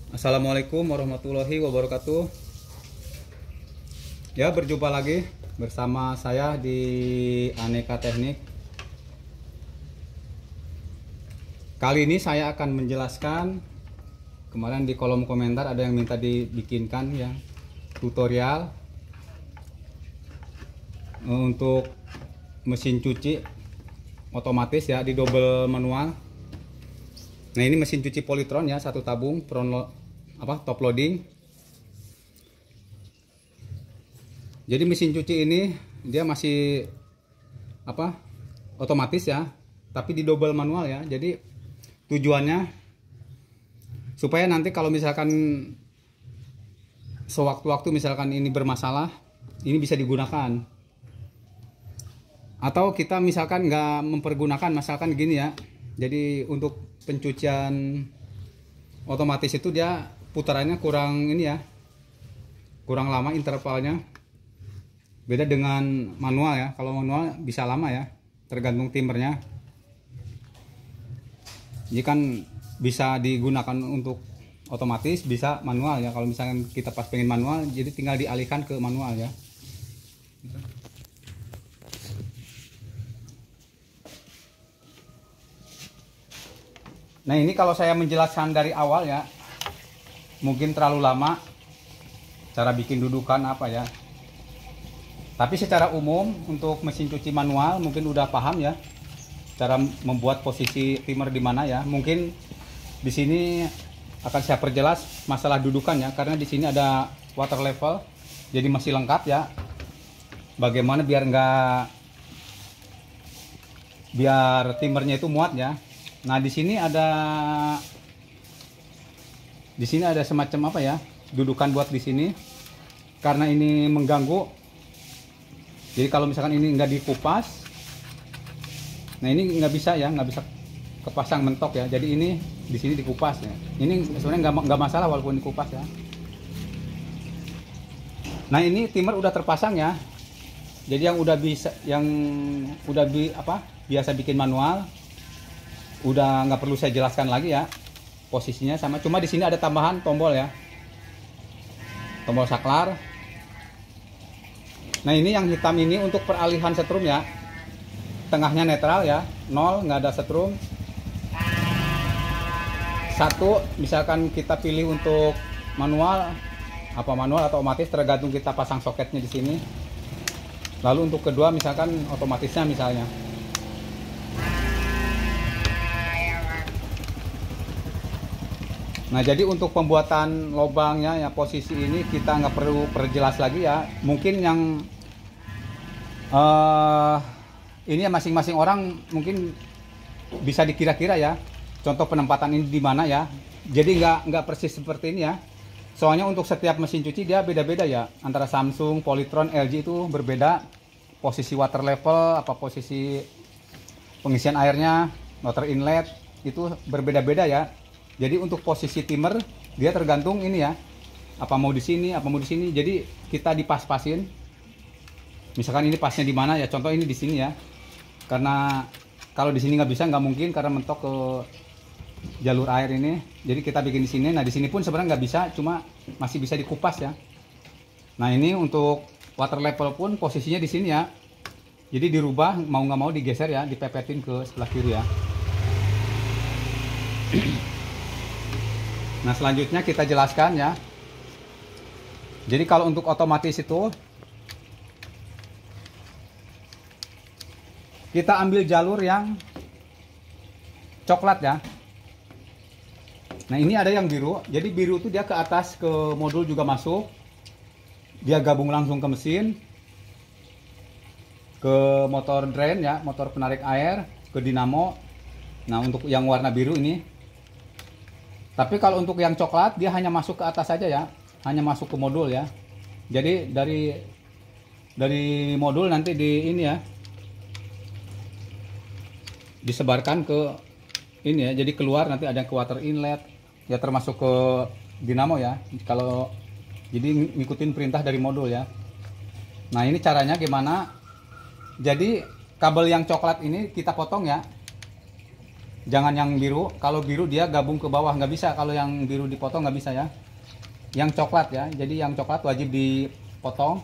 Assalamualaikum warahmatullahi wabarakatuh. Ya, berjumpa lagi bersama saya di Aneka Teknik. Kali ini saya akan menjelaskan, kemarin di kolom komentar ada yang minta dibikinkan ya tutorial untuk mesin cuci otomatis ya di double manual. Nah, ini mesin cuci Polytron ya, satu tabung top loading. Jadi mesin cuci ini dia masih otomatis ya, tapi di double manual ya. Jadi tujuannya supaya nanti kalau misalkan sewaktu-waktu misalkan ini bermasalah, ini bisa digunakan. Atau kita misalkan nggak mempergunakan, misalkan gini ya. Jadi untuk pencucian otomatis itu dia putarannya kurang ini ya, kurang lama intervalnya, beda dengan manual ya. Kalau manual bisa lama ya, tergantung timernya. Jadi kan bisa digunakan untuk otomatis, bisa manual ya. Kalau misalkan kita pas pengen manual, jadi tinggal dialihkan ke manual ya. Nah, ini kalau saya menjelaskan dari awal ya, mungkin terlalu lama cara bikin dudukan apa ya. Tapi secara umum untuk mesin cuci manual mungkin udah paham ya cara membuat posisi timer di mana ya. Mungkin di sini akan saya perjelas masalah dudukan ya, karena di sini ada water level, jadi masih lengkap ya. Bagaimana biar timernya itu muat ya. Nah, di sini ada semacam apa ya, dudukan buat di sini, karena ini mengganggu. Jadi kalau misalkan ini nggak dikupas, nah ini nggak bisa ya, nggak bisa kepasang mentok ya. Jadi ini di sini dikupas ya. Ini sebenarnya nggak masalah walaupun dikupas ya. Nah, ini timer udah terpasang ya. Jadi yang biasa bikin manual, udah nggak perlu saya jelaskan lagi ya, posisinya sama. Cuma di sini ada tambahan tombol ya, tombol saklar. Nah, ini yang hitam ini untuk peralihan setrum ya, tengahnya netral ya, 0, nggak ada setrum. 1 misalkan kita pilih untuk manual atau otomatis, tergantung kita pasang soketnya di sini. Lalu untuk kedua misalkan otomatisnya misalnya. Nah, jadi untuk pembuatan lubangnya ya, posisi ini kita nggak perlu perjelas lagi ya. Mungkin yang ini ya masing-masing orang mungkin bisa dikira-kira ya. Contoh penempatan ini di mana ya. Jadi nggak persis seperti ini ya. Soalnya untuk setiap mesin cuci dia beda-beda ya. Antara Samsung, Polytron, LG itu berbeda. Posisi water level, posisi pengisian airnya, water inlet itu berbeda-beda ya. Jadi untuk posisi timer dia tergantung ini ya, apa mau di sini, apa mau di sini. Jadi kita dipas-pasin. Misalkan ini pasnya di mana ya, contoh ini di sini ya. Karena kalau di sini nggak bisa, nggak mungkin karena mentok ke jalur air ini. Jadi kita bikin di sini. Nah, di sini pun sebenarnya nggak bisa, cuma masih bisa dikupas ya. Nah, ini untuk water level pun posisinya di sini ya. Jadi dirubah, mau nggak mau digeser ya, dipepetin ke sebelah kiri ya. Nah, selanjutnya kita jelaskan ya. Jadi kalau untuk otomatis itu kita ambil jalur yang coklat ya. Nah, ini ada yang biru. Jadi biru itu dia ke atas ke modul juga masuk. Dia gabung langsung ke mesin, ke motor drain ya, motor penarik air, ke dinamo. Nah, untuk yang warna biru ini. Tapi kalau untuk yang coklat dia hanya masuk ke atas saja ya, hanya masuk ke modul ya. Jadi dari modul nanti di ini ya, disebarkan ke ini ya. Jadi keluar nanti ada ke water inlet ya, termasuk ke dinamo ya. Kalau jadi ngikutin perintah dari modul ya. Nah, ini caranya gimana? Jadi kabel yang coklat ini kita potong ya. Jangan yang biru. Kalau biru dia gabung ke bawah, nggak bisa. Kalau yang biru dipotong nggak bisa ya. Yang coklat ya. Jadi yang coklat wajib dipotong.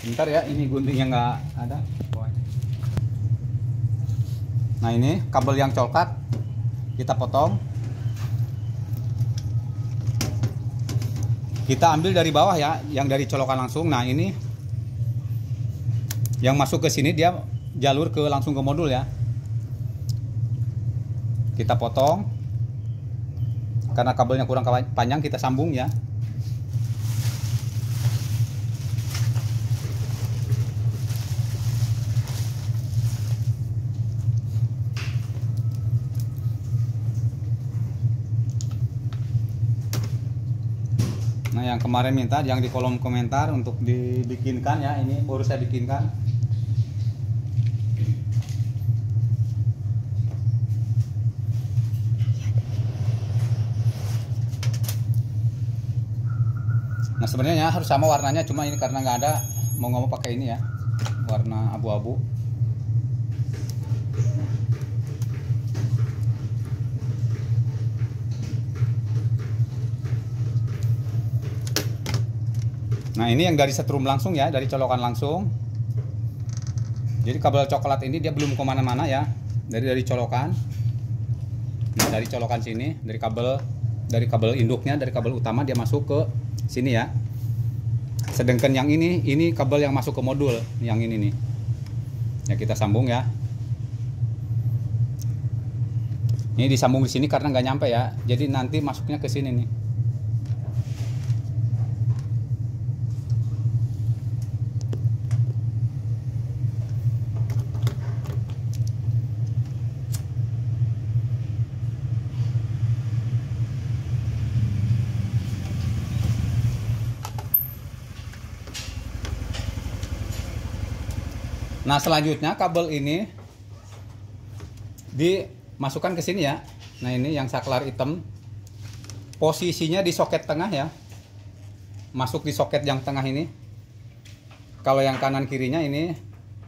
Bentar ya, ini guntingnya nggak ada. Nah ini kabel yang coklat kita potong. Kita ambil dari bawah ya, yang dari colokan langsung. Nah ini yang masuk ke sini dia jalur ke langsung ke modul ya. Kita potong. Karena kabelnya kurang panjang kita sambung ya. Nah yang kemarin minta yang di kolom komentar untuk dibikinkan ya, ini baru saya bikinkan. Nah sebenarnya harus sama warnanya, cuma ini karena nggak ada, mau ngomong pakai ini ya, warna abu-abu. Nah ini yang dari setrum langsung ya, dari colokan langsung. Jadi kabel coklat ini dia belum kemana-mana ya, dari colokan. Nah dari colokan sini, dari kabel induknya, dari kabel utama dia masuk ke sini ya. Sedangkan yang ini kabel yang masuk ke modul, yang ini nih. Ya kita sambung ya. Ini disambung di sini karena nggak nyampe ya, jadi nanti masuknya ke sini nih. Nah selanjutnya kabel ini dimasukkan ke sini ya. Nah ini yang saklar hitam, posisinya di soket tengah ya, masuk di soket yang tengah ini. Kalau yang kanan kirinya ini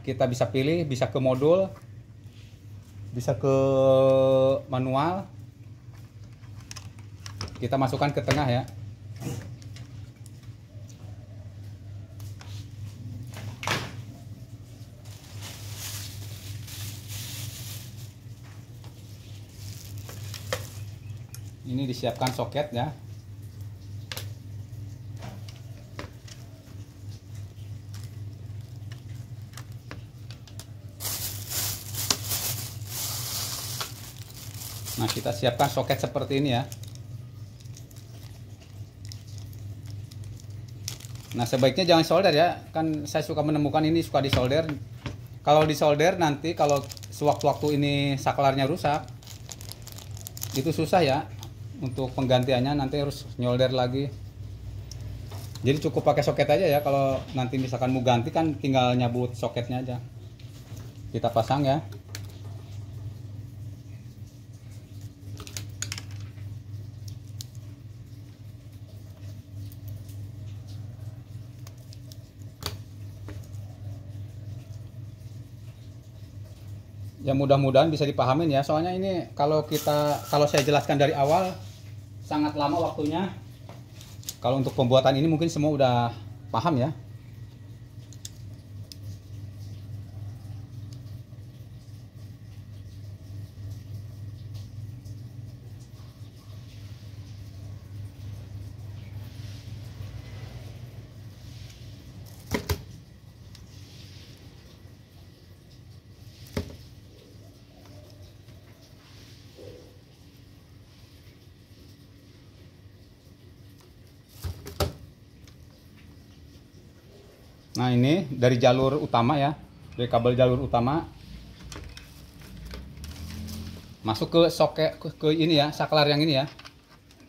kita bisa pilih, bisa ke modul, bisa ke manual. Kita masukkan ke tengah ya. Ini disiapkan soket ya. Nah kita siapkan soket seperti ini ya. Nah sebaiknya jangan solder ya, kan saya suka menemukan ini suka disolder. Kalau disolder nanti kalau sewaktu-waktu ini saklarnya rusak, itu susah ya. Untuk penggantiannya nanti harus nyolder lagi. Jadi cukup pakai soket aja ya. Kalau nanti misalkan mau ganti kan tinggal nyabut soketnya aja. Kita pasang ya. Ya mudah-mudahan bisa dipahamin ya. Soalnya ini kalau saya jelaskan dari awal sangat lama waktunya. Kalau untuk pembuatan ini mungkin semua udah paham ya. Nah ini dari jalur utama ya, dari kabel jalur utama. masuk ke soket ke ini ya, saklar yang ini ya.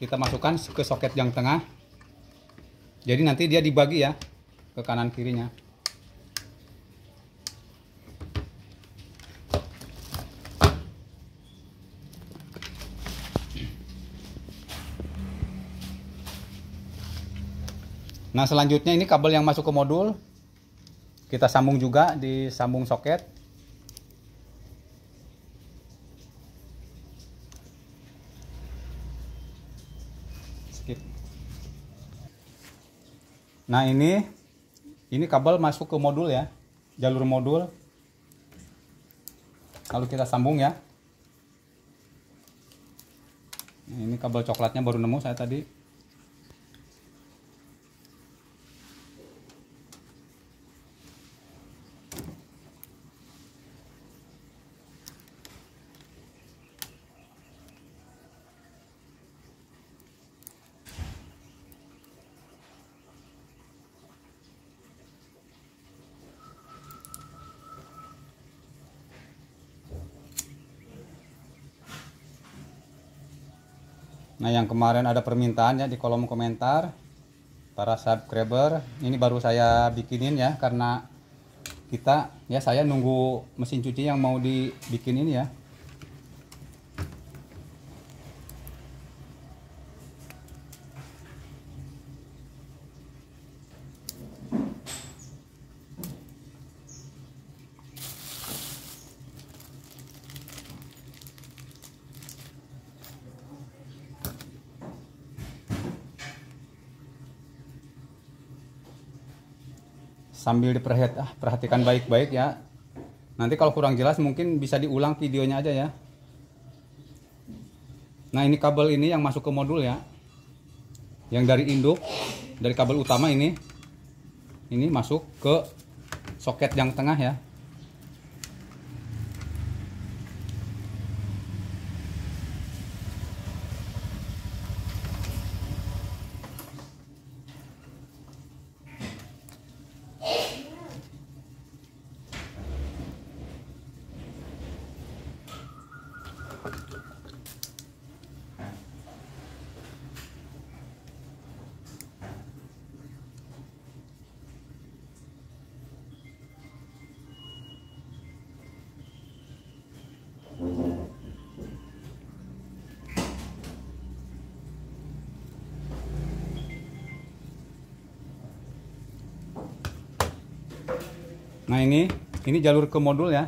Kita masukkan ke soket yang tengah. Jadi nanti dia dibagi ya ke kanan kirinya. Nah, selanjutnya ini kabel yang masuk ke modul. Kita sambung juga di sambung soket. Nah, ini kabel masuk ke modul ya, jalur modul. Lalu kita sambung ya. Nah, ini kabel coklatnya baru nemu saya tadi. Nah, yang kemarin ada permintaan ya di kolom komentar para subscriber, ini baru saya bikinin ya, karena saya nunggu mesin cuci yang mau dibikin ini ya. Sambil perhatikan baik-baik ya. Nanti kalau kurang jelas mungkin bisa diulang videonya aja ya. Nah, ini kabel ini yang masuk ke modul ya, yang dari induk, dari kabel utama ini masuk ke soket yang tengah ya. Nah, ini jalur ke modul ya.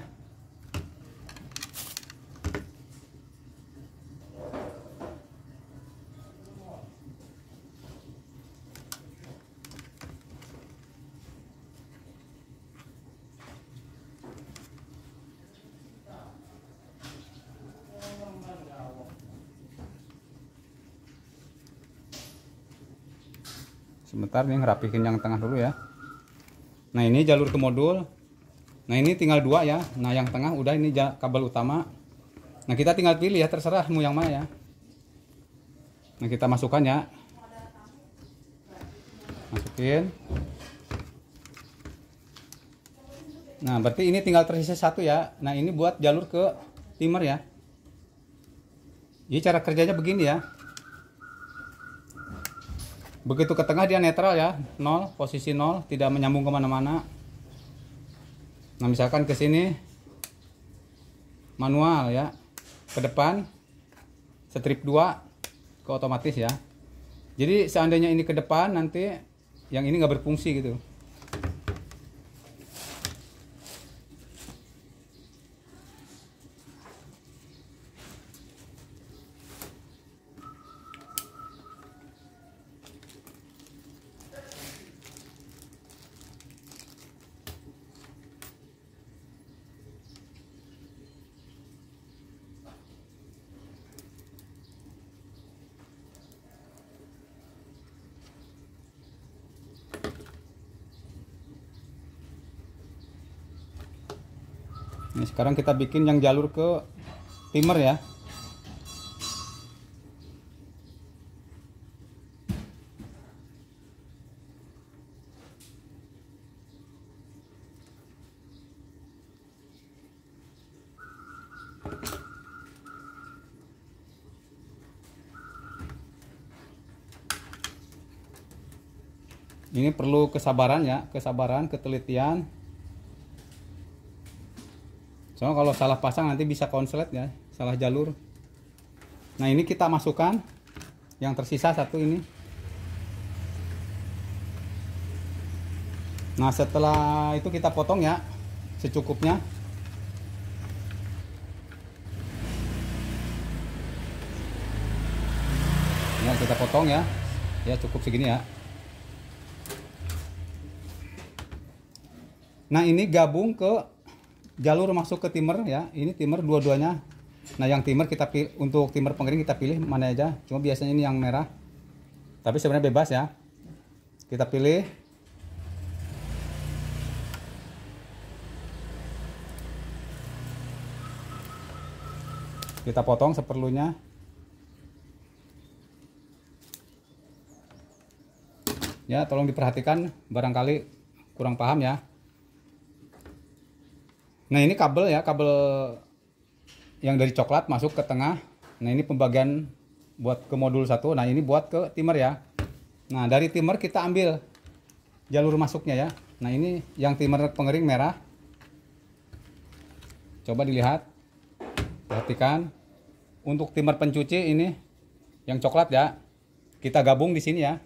Sebentar nih, ngerapihin yang tengah dulu ya. Nah, ini jalur ke modul. Nah, ini tinggal dua ya. Nah, yang tengah udah, ini kabel utama. Nah, kita tinggal pilih ya, terserah mau yang mana ya. Nah, kita masukkan ya. Masukin. Nah, berarti ini tinggal tersisa satu ya. Nah, ini buat jalur ke timer ya. Jadi cara kerjanya begini ya. Begitu ke tengah dia netral ya, 0, posisi 0, tidak menyambung kemana-mana. Nah, misalkan ke sini manual ya, ke depan strip 2 ke otomatis ya. Jadi seandainya ini ke depan, nanti yang ini nggak berfungsi gitu. Ini sekarang kita bikin yang jalur ke timer ya. Ini perlu kesabaran ya, kesabaran, ketelitian. Soalnya kalau salah pasang nanti bisa konslet ya, salah jalur. Nah ini kita masukkan yang tersisa satu ini. Nah setelah itu kita potong ya secukupnya. Ya kita potong ya, ya cukup segini ya. Nah ini gabung ke jalur masuk ke timer ya, ini timer dua-duanya. Nah yang timer kita pilih, untuk timer pengering kita pilih mana aja, cuma biasanya ini yang merah, tapi sebenarnya bebas ya. Kita pilih, kita potong seperlunya. Ya tolong diperhatikan, barangkali kurang paham ya. Nah ini kabel ya, kabel yang dari coklat masuk ke tengah. Nah ini pembagian buat ke modul 1. Nah ini buat ke timer ya. Nah dari timer kita ambil jalur masuknya ya. Nah ini yang timer pengering merah. Coba dilihat, perhatikan. Untuk timer pencuci ini yang coklat ya, kita gabung di sini ya.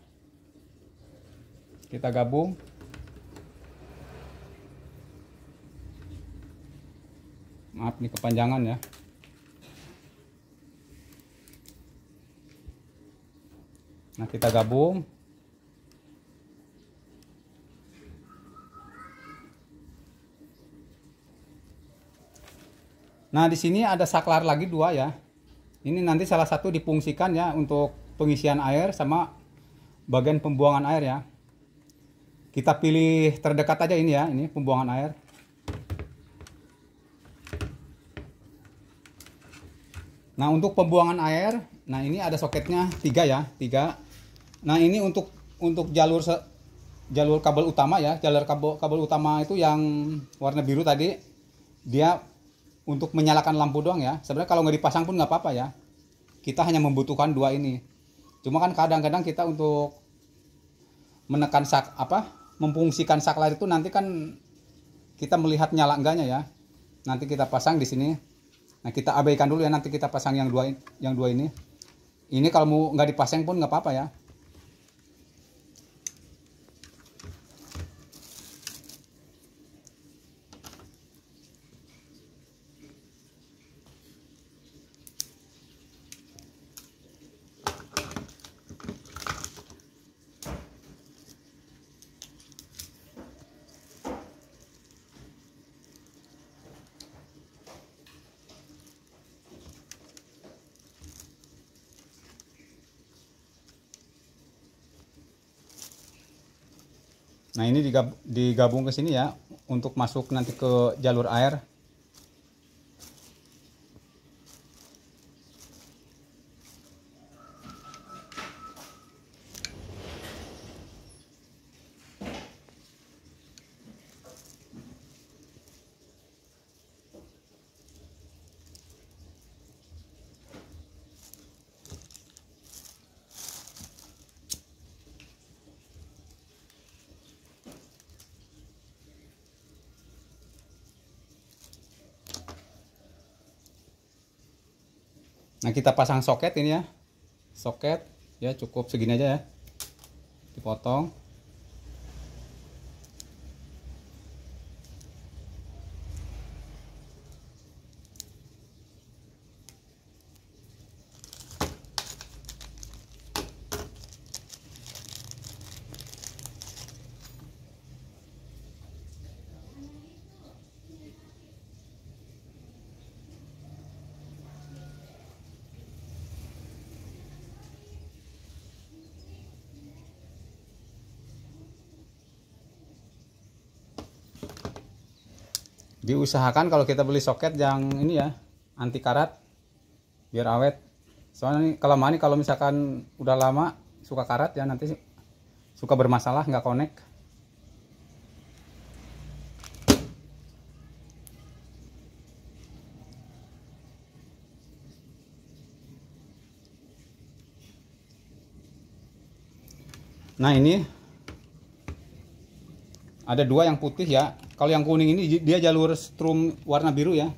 Kita gabung. Maaf nih kepanjangan ya. Nah kita gabung. Nah di sini ada saklar lagi 2 ya. Ini nanti salah satu difungsikan ya untuk pengisian air sama bagian pembuangan air ya. Kita pilih terdekat aja ini ya, ini pembuangan air. Nah untuk pembuangan air, nah ini ada soketnya 3 ya, 3. Nah ini untuk jalur kabel utama ya, jalur kabel utama itu yang warna biru tadi, dia untuk menyalakan lampu doang ya. Sebenarnya kalau nggak dipasang pun nggak apa-apa ya. Kita hanya membutuhkan 2 ini. Cuma kan kadang-kadang kita untuk menekan memfungsikan saklar itu nanti kan kita melihat nyala enggaknya ya. Nanti kita pasang di sini. Nah kita abaikan dulu ya, nanti kita pasang yang dua ini. Ini kalau mau nggak dipasang pun nggak apa-apa ya. Nah ini digabung ke sini ya untuk masuk nanti ke jalur air. Nah kita pasang soket ini ya, soket ya cukup segini aja ya, dipotong. Diusahakan kalau kita beli soket yang ini ya, anti karat, biar awet. Soalnya ini kelamaan nih, kalau misalkan udah lama suka karat ya, nanti suka bermasalah, nggak connect. Nah ini Ada dua yang putih ya. Kalau yang kuning ini dia jalur strum warna biru ya.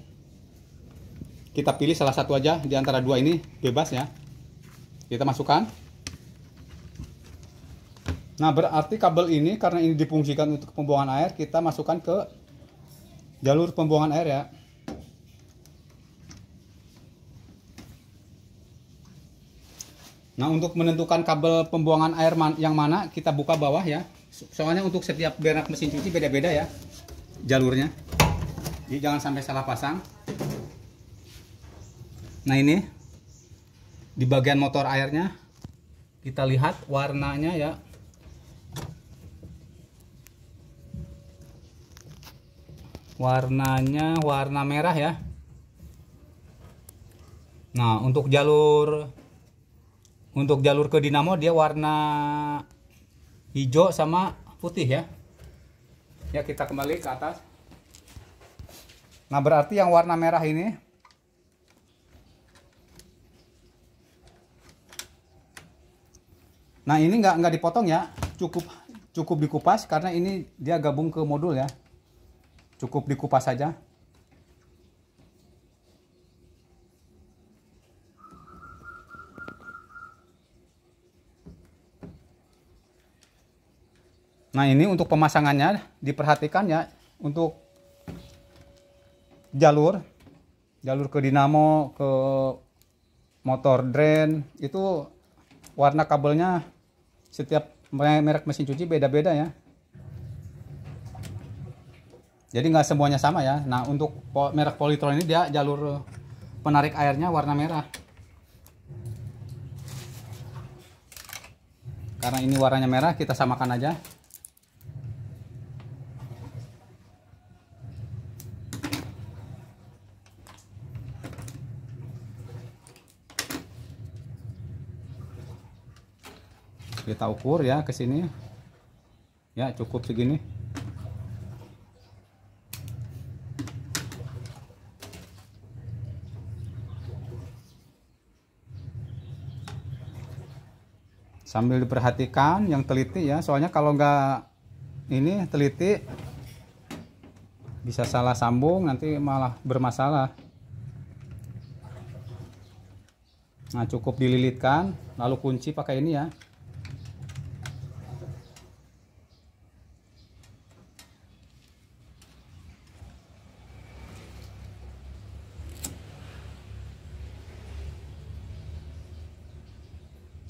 Kita pilih salah satu aja di antara dua ini, bebas ya. Kita masukkan. Nah, berarti kabel ini karena ini difungsikan untuk pembuangan air, kita masukkan ke jalur pembuangan air ya. Nah, untuk menentukan kabel pembuangan air yang mana, kita buka bawah ya. Soalnya untuk setiap merek mesin cuci beda-beda ya jalurnya. Jadi jangan sampai salah pasang. Nah, ini di bagian motor airnya kita lihat warnanya ya. Warnanya warna merah ya. Nah, untuk jalur ke dinamo dia warna hijau sama putih ya. Ya, kita kembali ke atas. Nah, berarti yang warna merah ini nggak dipotong ya. Cukup dikupas karena ini dia gabung ke modul ya. Cukup dikupas saja. Nah, ini untuk pemasangannya diperhatikan ya, untuk jalur ke dinamo, ke motor drain itu warna kabelnya setiap merek mesin cuci beda-beda ya. Jadi nggak semuanya sama ya. Nah, untuk merek Polytron ini dia jalur penarik airnya warna merah. Karena ini warnanya merah, kita samakan aja. Kita ukur ya ke sini. Ya, cukup segini. Sambil diperhatikan yang teliti ya, soalnya kalau nggak ini teliti bisa salah sambung, nanti malah bermasalah. Nah, cukup dililitkan lalu kunci pakai ini ya.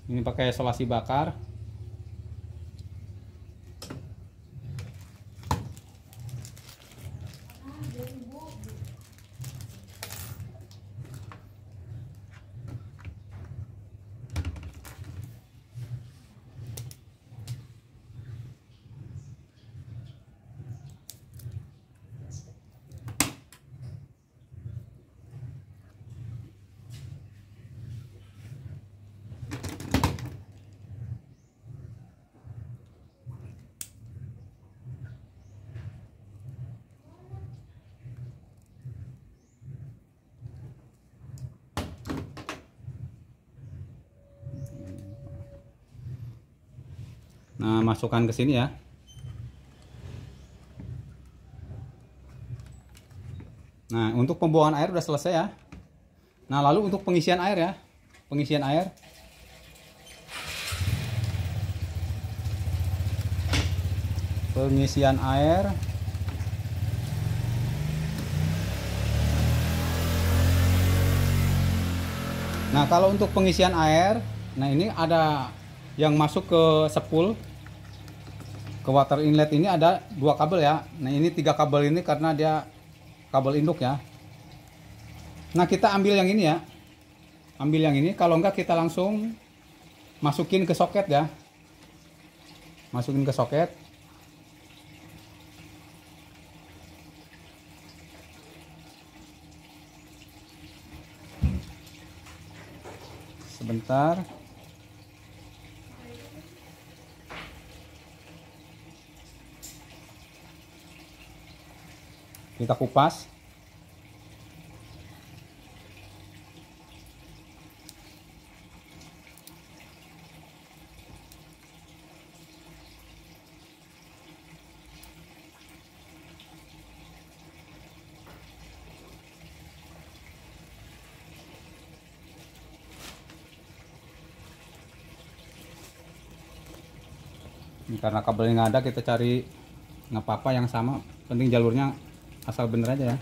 Ini pakai isolasi bakar. Nah, masukkan ke sini ya. Nah, untuk pembuangan air udah selesai ya. Nah, lalu untuk pengisian air ya. Pengisian air. Pengisian air. Nah, kalau untuk pengisian air, nah ini ada yang masuk ke spool, ke water inlet ini ada dua kabel ya. Nah, ini 3 kabel ini karena dia kabel induk ya. Nah, kita ambil yang ini ya. Ambil yang ini, kalau enggak kita langsung masukin ke soket ya. Masukin ke soket. Sebentar. Kita kupas. Ini karena kabelnya nggak ada, kita cari nggak apa-apa yang sama, penting jalurnya asal bener aja ya.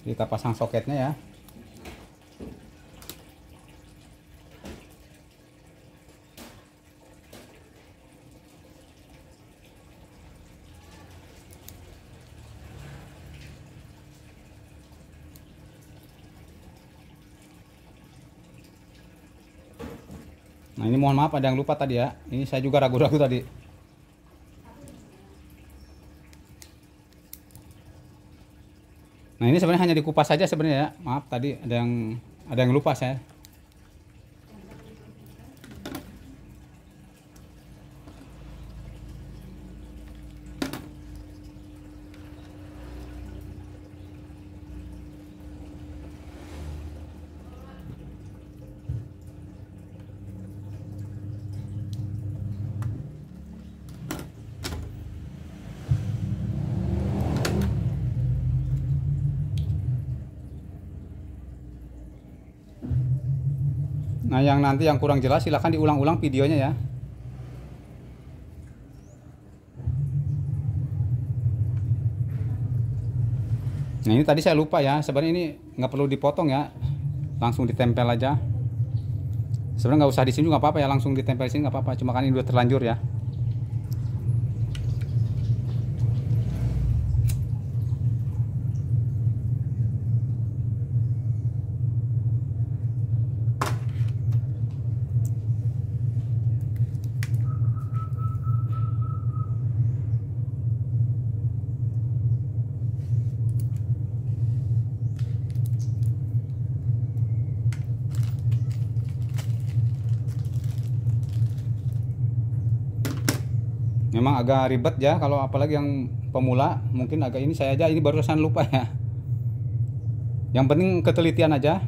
Kita pasang soketnya ya. Nah ini mohon maaf ada yang lupa tadi ya. Ini saya juga ragu-ragu tadi. Nah ini sebenarnya hanya dikupas saja sebenarnya ya. Maaf tadi ada yang lupa saya. Nah yang nanti yang kurang jelas silahkan diulang-ulang videonya ya. Nah ini tadi saya lupa ya, sebenarnya ini nggak perlu dipotong ya, langsung ditempel aja. Sebenarnya nggak usah di sini nggak apa-apa ya, langsung ditempel di sini nggak apa-apa, cuma kan ini udah terlanjur ya. Memang agak ribet ya, kalau apalagi yang pemula mungkin agak ini, saya aja ini barusan lupa ya. Yang penting ketelitian aja.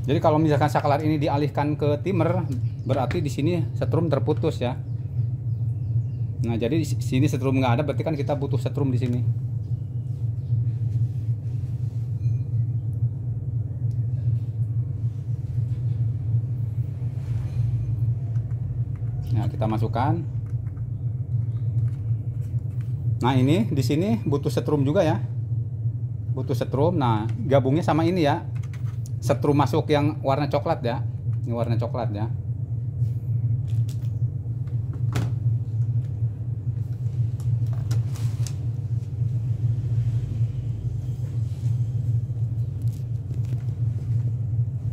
Jadi kalau misalkan saklar ini dialihkan ke timer, berarti di sini setrum terputus ya. Nah jadi di sini setrum nggak ada, berarti kan kita butuh setrum di sini. Nah, kita masukkan. Nah, ini di sini butuh setrum juga ya. Butuh setrum. Nah, gabungnya sama ini ya. Setrum masuk yang warna coklat ya. Ini warna coklat ya.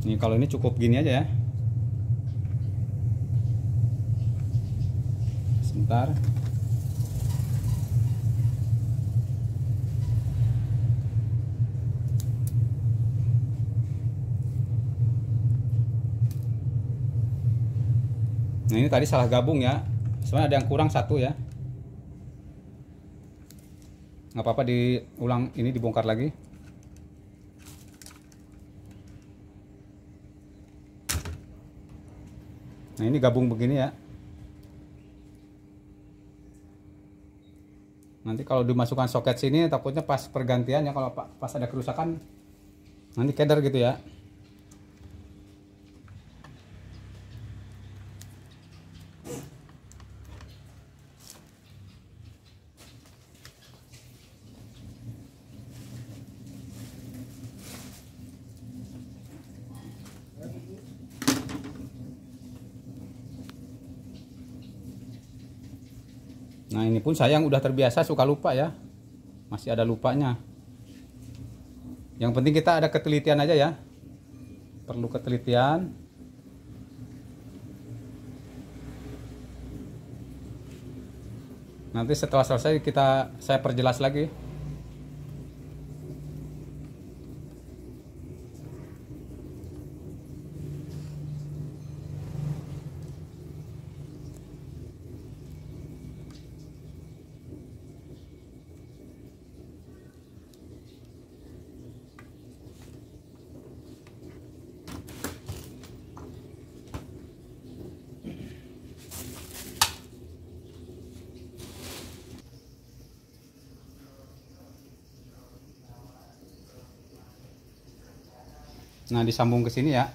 Ini kalau ini cukup gini aja ya. Sebentar. Nah ini tadi salah gabung ya. Sebenarnya ada yang kurang satu ya, nggak apa-apa, diulang, ini dibongkar lagi. Nah ini gabung begini ya. Nanti kalau dimasukkan soket sini takutnya pas pergantian ya, kalau pas ada kerusakan nanti keder gitu ya. Nah ini pun saya yang udah terbiasa suka lupa ya, masih ada lupanya. Yang penting kita ada ketelitian aja ya, perlu ketelitian. Nanti setelah selesai saya perjelas lagi. Nah disambung ke sini ya.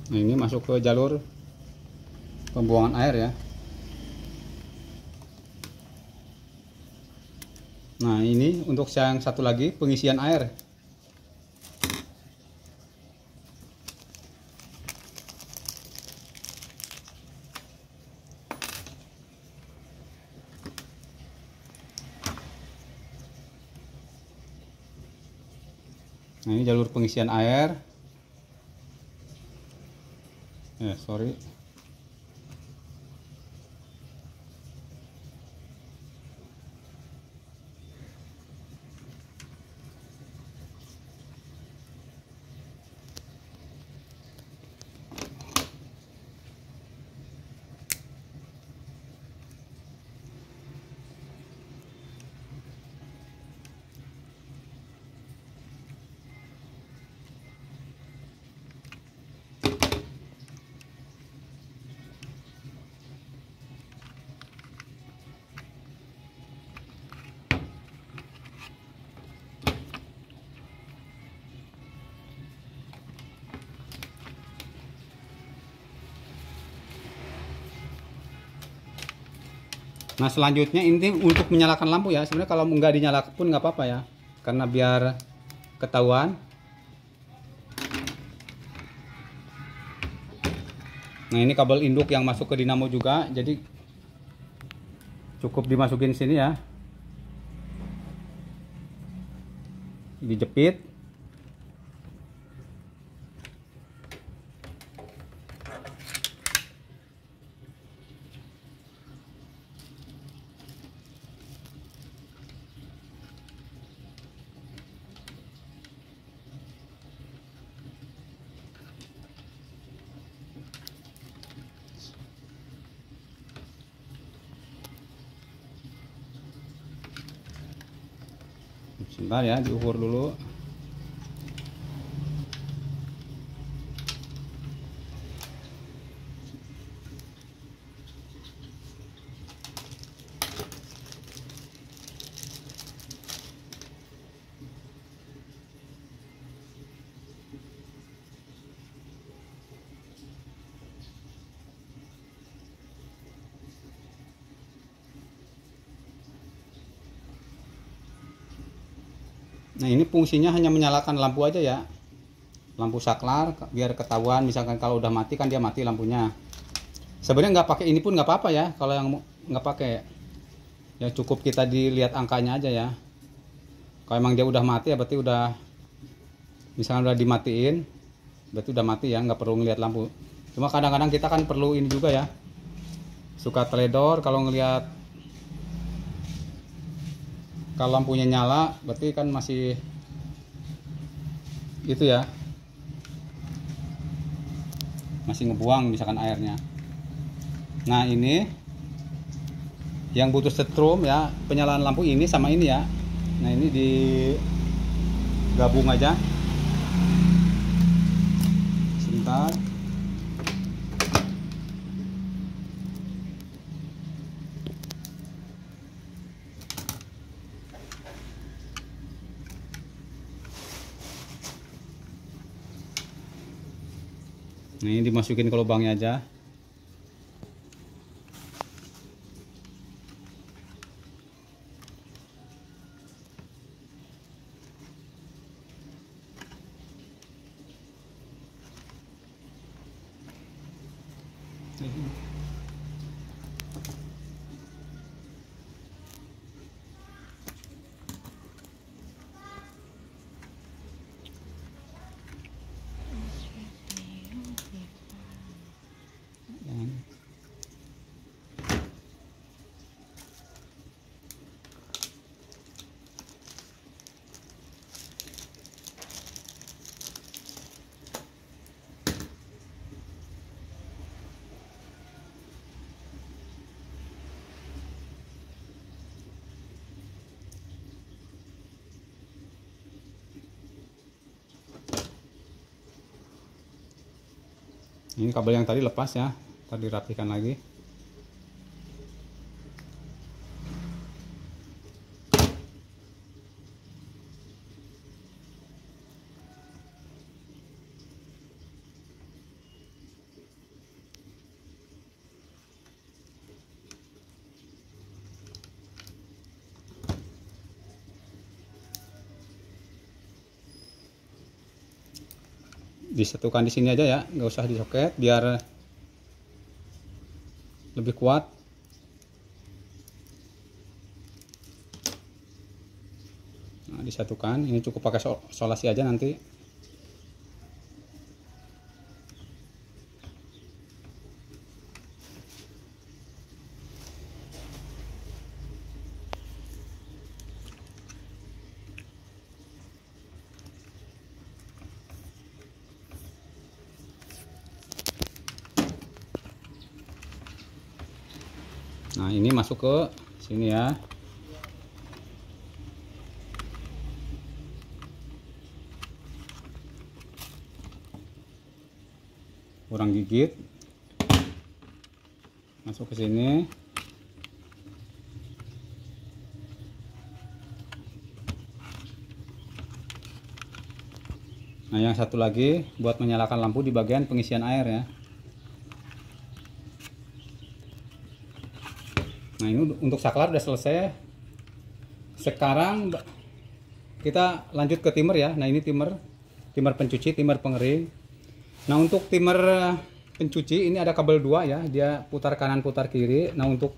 Nah, ini masuk ke jalur pembuangan air ya. Nah ini untuk yang satu lagi pengisian air. Nah ini jalur pengisian air. Sorry. Nah selanjutnya ini untuk menyalakan lampu ya. Sebenarnya kalau nggak dinyalakan pun nggak apa-apa ya, karena biar ketahuan. Nah ini kabel induk yang masuk ke dinamo juga, jadi cukup dimasukin sini ya, dijepit. Sebentar ya, diukur dulu. Nah ini fungsinya hanya menyalakan lampu aja ya, lampu saklar, biar ketahuan. Misalkan kalau udah mati kan dia mati lampunya. Sebenarnya nggak pakai ini pun nggak apa-apa ya, kalau yang nggak pakai. Ya cukup kita dilihat angkanya aja ya. Kalau emang dia udah mati ya berarti udah, misalnya udah dimatiin berarti udah mati ya, nggak perlu ngelihat lampu. Cuma kadang-kadang kita kan perlu ini juga ya, suka teledor kalau ngelihat, kalau lampunya nyala berarti kan masih itu ya, masih ngebuang misalkan airnya. Nah ini yang butuh setrum ya, penyalaan lampu ini sama ini ya. Nah ini digabung aja sebentar. Nah ini dimasukin ke lubangnya aja. Ini kabel yang tadi lepas ya, tadi rapikan lagi. Disatukan di sini aja ya, nggak usah disoket biar lebih kuat. Nah, disatukan, ini cukup pakai solasi aja nanti. Nah ini masuk ke sini ya. Kurang gigit, masuk ke sini. Nah yang satu lagi buat menyalakan lampu di bagian pengisian air ya. Nah ini untuk saklar udah selesai. Sekarang kita lanjut ke timer ya. Nah ini timer pencuci, timer pengering. Nah untuk timer pencuci ini ada kabel 2 ya, dia putar kanan putar kiri. Nah untuk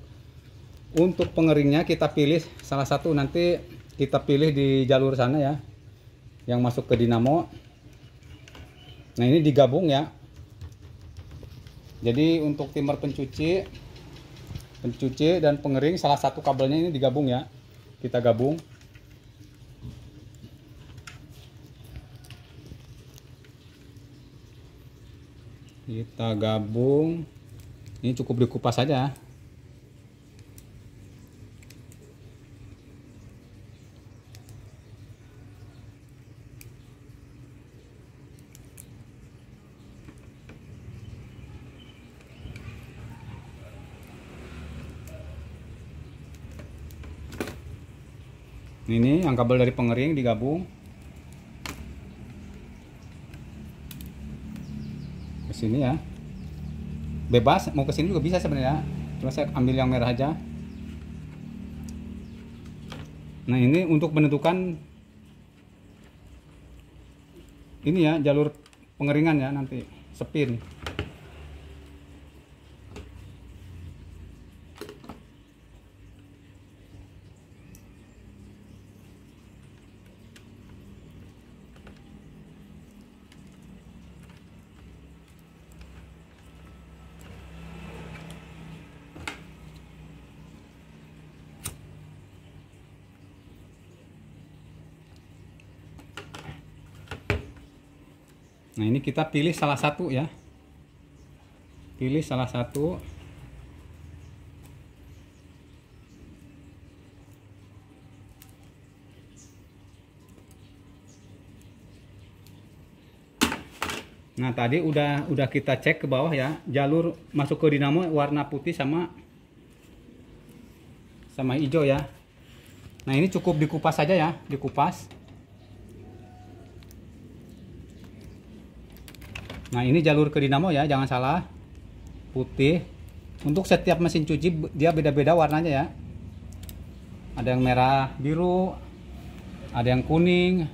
pengeringnya kita pilih salah satu, nanti kita pilih di jalur sana ya, yang masuk ke dinamo. Nah ini digabung ya. Jadi untuk timer pencuci dan pengering, salah satu kabelnya ini digabung ya, kita gabung. Ini cukup dikupas saja. Ini yang kabel dari pengering digabung ke sini ya. Bebas mau ke sini juga bisa sebenarnya, cuma saya ambil yang merah aja. Nah ini untuk menentukan ini ya, jalur pengeringan ya, nanti spin. Nah, ini kita pilih salah satu ya. Pilih salah satu. Nah, tadi udah kita cek ke bawah ya, jalur masuk ke dinamo warna putih sama hijau ya. Nah, ini cukup dikupas saja ya, dikupas. Nah, ini jalur ke dinamo ya, jangan salah. Putih. Untuk setiap mesin cuci dia beda-beda warnanya ya. Ada yang merah, biru, ada yang kuning.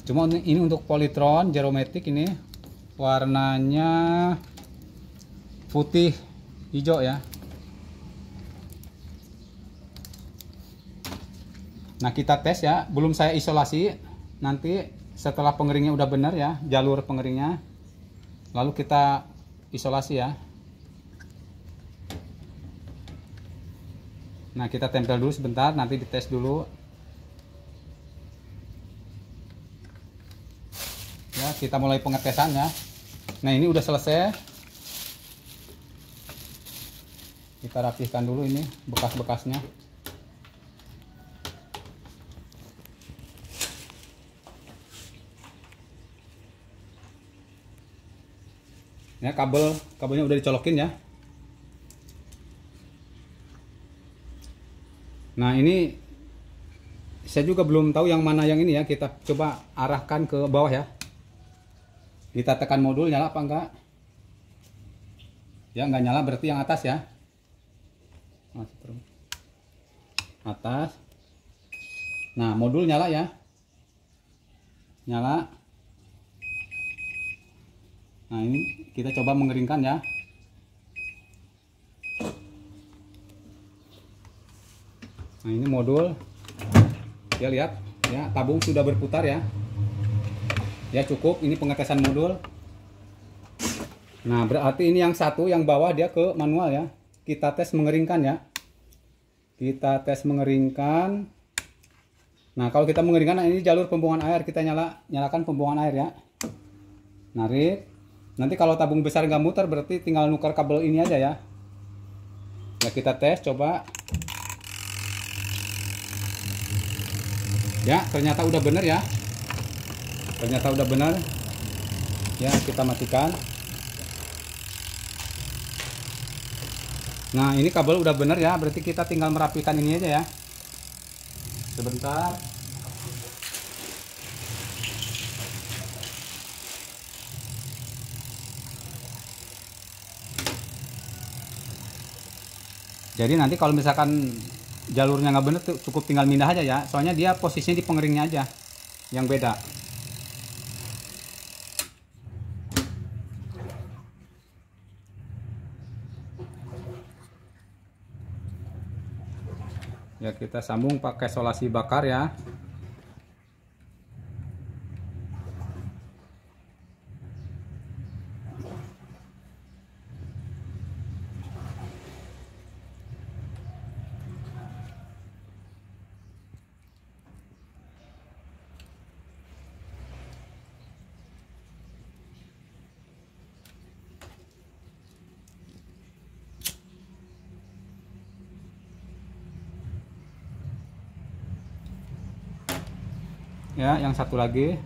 Cuma ini untuk Polytron Zeromatic ini warnanya putih hijau ya. Nah, kita tes ya, belum saya isolasi. Nanti setelah pengeringnya udah benar ya, jalur pengeringnya, lalu kita isolasi ya. Nah, kita tempel dulu sebentar, nanti dites dulu ya. Kita mulai pengetesan ya. Nah, ini udah selesai. Kita rapihkan dulu ini bekas-bekasnya. Ya, kabelnya udah dicolokin ya. Nah, ini saya juga belum tahu yang mana yang ini ya. Kita coba arahkan ke bawah ya. Kita tekan modul, nyala apa enggak? Ya, enggak nyala, berarti yang atas ya. Atas. Nah, modul nyala ya. Nyala. Nah, ini kita coba mengeringkan ya. Nah, ini modul. Ya, lihat ya, tabung sudah berputar ya. Ya, cukup ini pengetesan modul. Nah, berarti ini yang satu yang bawah dia ke manual ya. Kita tes mengeringkan ya. Kita tes mengeringkan. Nah, kalau kita mengeringkan, nah ini jalur pembuangan air, kita nyalakan pembuangan air ya. Narik. Nanti kalau tabung besar nggak muter, berarti tinggal nukar kabel ini aja ya. Nah, kita tes coba. Ya, ternyata udah bener ya. Ternyata udah benar ya, kita matikan. Nah, ini kabel udah benar ya, berarti kita tinggal merapikan ini aja ya. Sebentar. Jadi nanti kalau misalkan jalurnya nggak bener, cukup tinggal pindah aja ya, soalnya dia posisinya di pengeringnya aja yang beda. Ya, kita sambung pakai solasi bakar ya. Ya, yang satu lagi.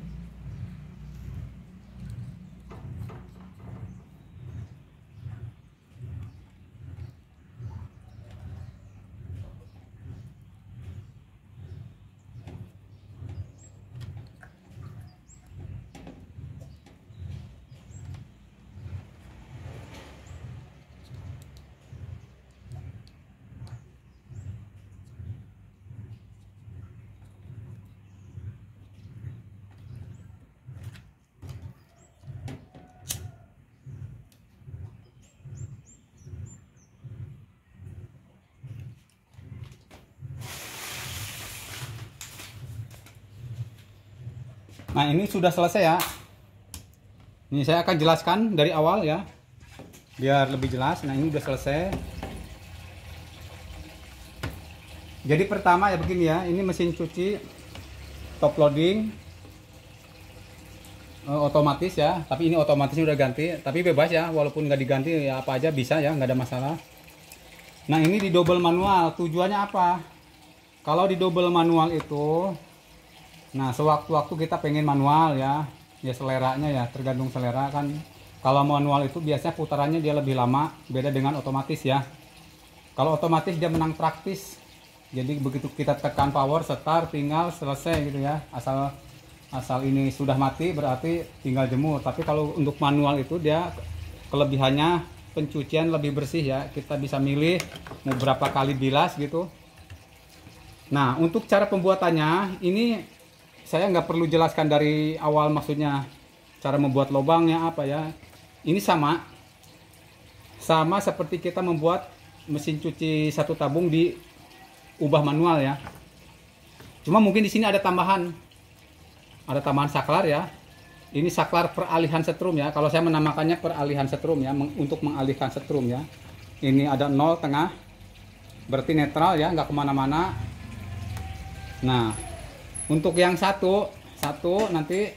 Nah, ini sudah selesai ya. Ini saya akan jelaskan dari awal ya, biar lebih jelas. Nah, ini sudah selesai. Jadi pertama ya begini ya, ini mesin cuci top loading. otomatis ya, tapi ini otomatis udah ganti, tapi bebas ya, walaupun nggak diganti ya apa aja bisa ya, nggak ada masalah. Nah ini di double manual, tujuannya apa? Kalau di double manual itu, nah sewaktu-waktu kita pengen manual ya, ya seleranya ya, tergantung selera kan. Kalau manual itu biasanya putarannya dia lebih lama, beda dengan otomatis ya. Kalau otomatis dia menang praktis, jadi begitu kita tekan power, start, tinggal selesai gitu ya. Asal ini sudah mati berarti tinggal jemur. Tapi kalau untuk manual itu dia kelebihannya pencucian lebih bersih ya. Kita bisa milih mau berapa kali bilas gitu. Nah untuk cara pembuatannya ini saya nggak perlu jelaskan dari awal, maksudnya cara membuat lubangnya apa ya. Ini sama seperti kita membuat mesin cuci satu tabung di ubah manual ya. Cuma mungkin di sini ada tambahan saklar ya. Ini saklar peralihan setrum ya. Kalau saya menamakannya peralihan setrum ya, untuk mengalihkan setrum ya. Ini ada 0 tengah, berarti netral ya, nggak kemana-mana. Nah, untuk yang satu nanti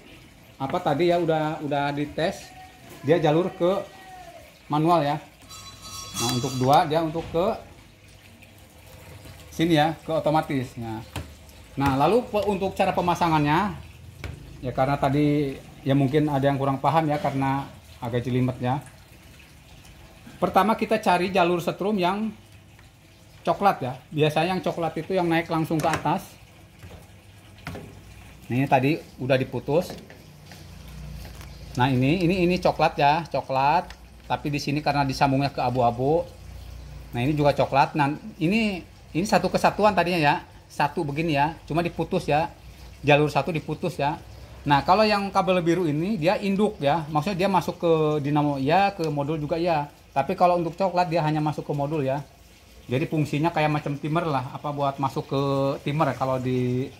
apa tadi ya udah dites, dia jalur ke manual ya. Nah, untuk 2 dia untuk ke sini ya, ke otomatis. Nah, lalu untuk cara pemasangannya ya, karena tadi ya mungkin ada yang kurang paham ya karena agak jelimet ya. Pertama kita cari jalur setrum yang coklat ya. Biasanya yang coklat itu yang naik langsung ke atas. Nah, ini tadi udah diputus. Nah, ini coklat ya, coklat. Tapi di sini karena disambungnya ke abu-abu. Nah, ini juga coklat. Nah, ini satu kesatuan tadinya ya. Satu begini ya, cuma diputus ya. Jalur satu diputus ya. Nah, kalau yang kabel biru ini dia induk ya. Maksudnya dia masuk ke dinamo ya, ke modul juga ya. Tapi kalau untuk coklat dia hanya masuk ke modul ya. Jadi fungsinya kayak macam timer lah, apa buat masuk ke timer kalau di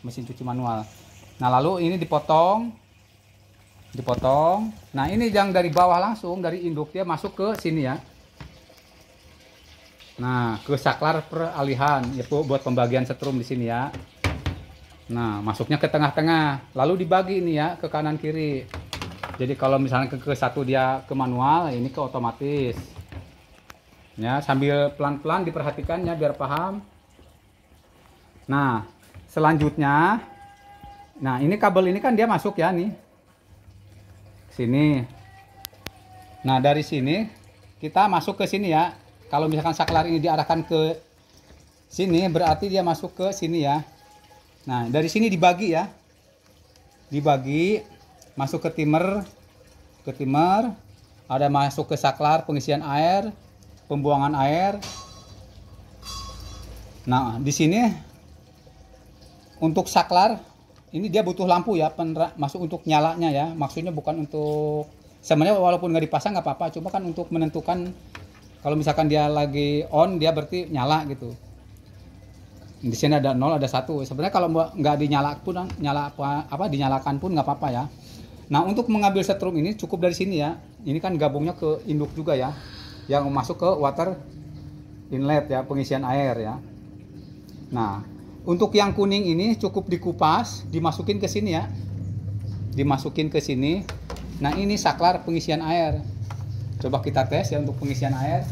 mesin cuci manual. Nah, lalu ini dipotong. Nah, ini yang dari bawah langsung dari induk dia masuk ke sini ya. Nah, ke saklar peralihan yaitu buat pembagian setrum di sini ya. Nah, masuknya ke tengah-tengah, lalu dibagi ini ya ke kanan kiri. Jadi kalau misalnya ke satu dia ke manual, ini ke otomatis. Ya, sambil pelan-pelan diperhatikannya biar paham. Nah, selanjutnya, nah ini kabel ini kan dia masuk ya nih. Sini. Nah, dari sini kita masuk ke sini ya. Kalau misalkan saklar ini diarahkan ke sini, berarti dia masuk ke sini ya. Nah, dari sini dibagi ya. Dibagi, masuk ke timer, ada masuk ke saklar pengisian air, pembuangan air. Nah, di sini untuk saklar ini dia butuh lampu ya, masuk untuk nyalanya ya. Maksudnya bukan untuk, sebenarnya walaupun nggak dipasang nggak apa-apa, cuma kan untuk menentukan kalau misalkan dia lagi on dia berarti nyala gitu. Di sini ada 0 ada 1. Sebenarnya kalau nggak dinyalakan pun nggak apa-apa ya. Nah, untuk mengambil setrum ini cukup dari sini ya. Ini kan gabungnya ke induk juga ya, yang masuk ke water inlet ya, pengisian air ya. Nah, untuk yang kuning ini cukup dikupas, dimasukin ke sini ya. Dimasukin ke sini. Nah, ini saklar pengisian air. Coba kita tes ya untuk pengisian air.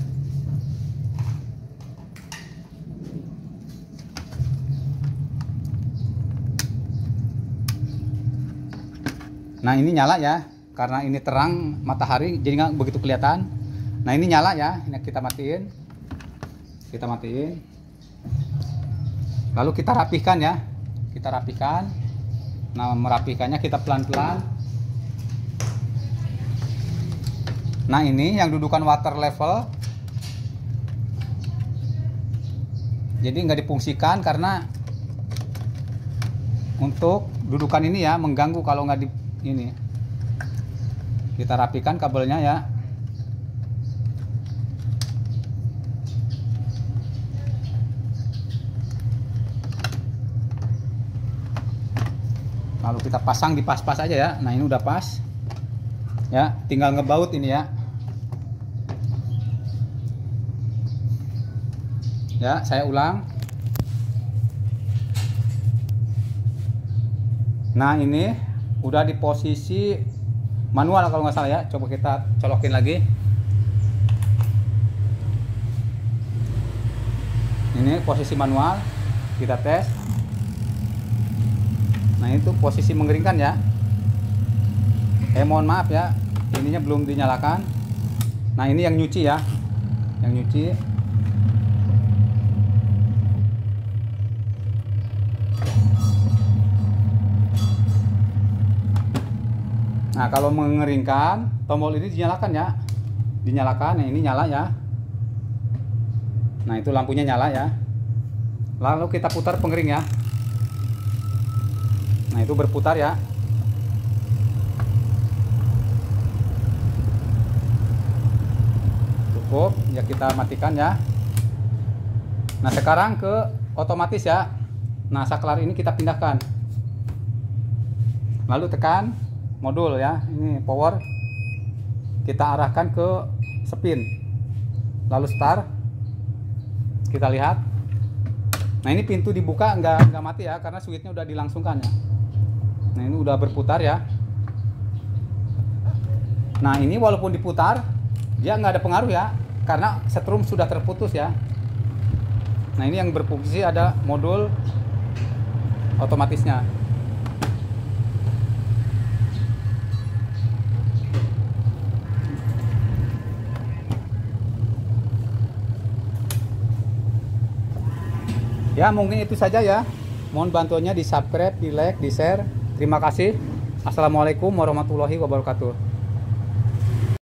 Nah, ini nyala ya. Karena ini terang matahari jadi nggak begitu kelihatan. Nah, ini nyala ya. Ini kita matiin. Lalu kita rapihkan ya. Nah, merapikannya kita pelan-pelan. Nah, ini yang dudukan water level. Jadi nggak difungsikan karena untuk dudukan ini ya mengganggu kalau nggak di ini. Kita rapikan kabelnya ya. Lalu kita pasang di pas-pas aja ya. Nah, ini udah pas. Ya, tinggal ngebaut ini ya. Ya, saya ulang. Nah, ini udah di posisi manual kalau nggak salah ya. Coba kita colokin lagi. Ini posisi manual, kita tes. Nah itu posisi mengeringkan ya. Mohon maaf ya, ininya belum dinyalakan. Nah ini yang nyuci ya, yang nyuci. Nah kalau mengeringkan, tombol ini dinyalakan ya, dinyalakan. Nah ini nyala ya. Nah itu lampunya nyala ya. Lalu kita putar pengering ya. Nah itu berputar ya. Cukup ya, kita matikan ya. Nah sekarang ke otomatis ya. Nah saklar ini kita pindahkan. Lalu tekan modul ya. Ini power. Kita arahkan ke spin. Lalu start. Kita lihat. Nah ini pintu dibuka nggak mati ya, karena switchnya udah dilangsungkan ya. Nah ini udah berputar ya. Nah ini walaupun diputar, dia nggak ada pengaruh ya, karena setrum sudah terputus ya. Nah ini yang berfungsi ada modul otomatisnya. Ya mungkin itu saja ya. Mohon bantuannya di subscribe, di like, di share. Terima kasih. Assalamualaikum warahmatullahi wabarakatuh.